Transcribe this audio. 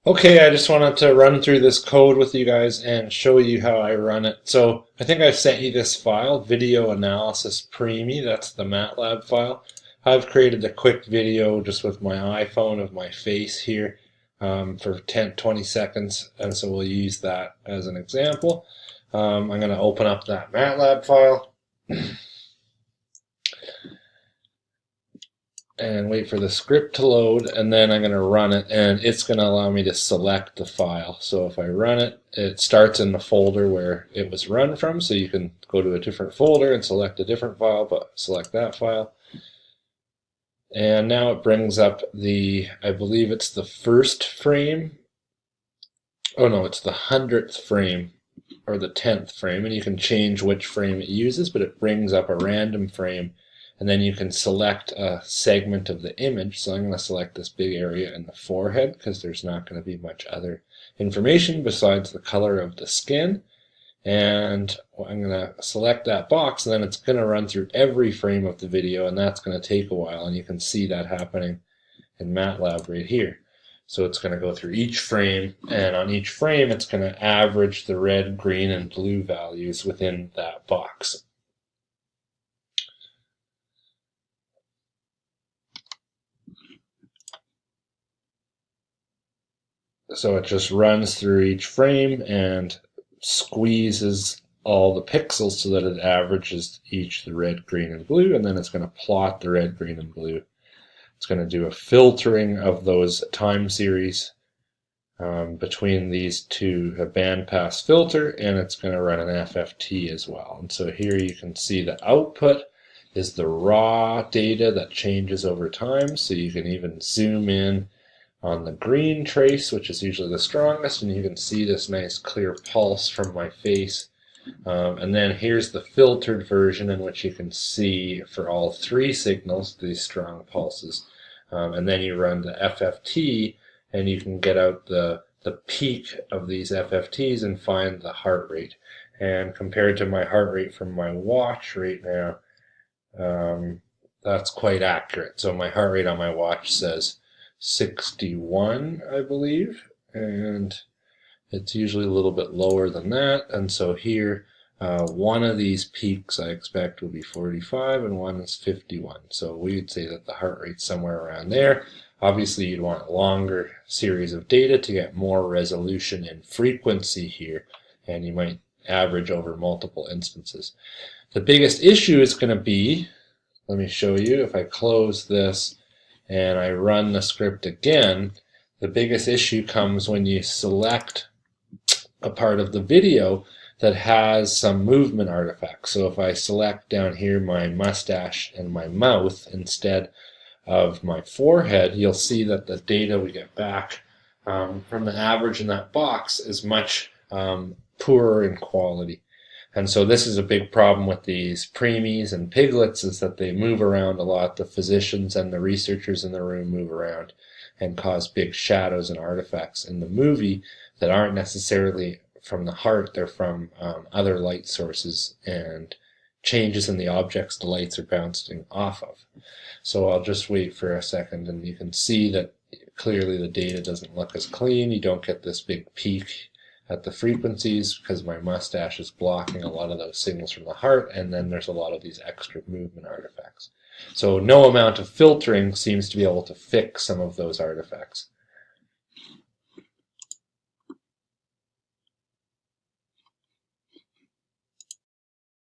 Okay, I just wanted to run through this code with you guys and show you how I run it. So I think I sent you this file, video analysis preemie. That's the MATLAB file. I've created a quick video just with my iPhone of my face here for 10-20 seconds, and so we'll use that as an example. I'm going to open up that MATLAB file and wait for the script to load, and then I'm going to run it, and it's going to allow me to select the file. So if I run it, it starts in the folder where it was run from, so you can go to a different folder and select a different file, but select that file. And now it brings up I believe it's the first frame. Oh no, it's the 100th frame or the 10th frame, and you can change which frame it uses, but it brings up a random frame, and then you can select a segment of the image. So I'm going to select this big area in the forehead because there's not going to be much other information besides the color of the skin. And I'm going to select that box, and then it's going to run through every frame of the video, and that's going to take a while, and you can see that happening in MATLAB right here. So it's going to go through each frame, and on each frame it's going to average the red, green, and blue values within that box. So it just runs through each frame and squeezes all the pixels so that it averages each the red, green, and blue, and then it's going to plot the red, green, and blue. It's going to do a filtering of those time series between these two, a bandpass filter, and it's going to run an FFT as well. And so here you can see the output is the raw data that changes over time, so you can even zoom in on the green trace, which is usually the strongest, and you can see this nice clear pulse from my face. And then here's the filtered version in which you can see for all three signals these strong pulses. And then you run the FFT, and you can get out the peak of these FFTs and find the heart rate. And compared to my heart rate from my watch right now, that's quite accurate. So my heart rate on my watch says 61, I believe, and it's usually a little bit lower than that. And so here, one of these peaks I expect will be 45 and one is 51. So we would say that the heart rate's somewhere around there. Obviously, you'd want a longer series of data to get more resolution and frequency here, and you might average over multiple instances. The biggest issue is going to be, let me show you, if I close this and I run the script again, the biggest issue comes when you select a part of the video that has some movement artifacts. So if I select down here my mustache and my mouth instead of my forehead, you'll see that the data we get back from the average in that box is much poorer in quality. And so this is a big problem with these preemies and piglets, is that they move around a lot. The physicians and the researchers in the room move around and cause big shadows and artifacts in the movie that aren't necessarily from the heart. They're from other light sources and changes in the objects the lights are bouncing off of. So I'll just wait for a second, and you can see that clearly the data doesn't look as clean. You don't get this big peak at the frequencies because my mustache is blocking a lot of those signals from the heart, and then there's a lot of these extra movement artifacts. So no amount of filtering seems to be able to fix some of those artifacts.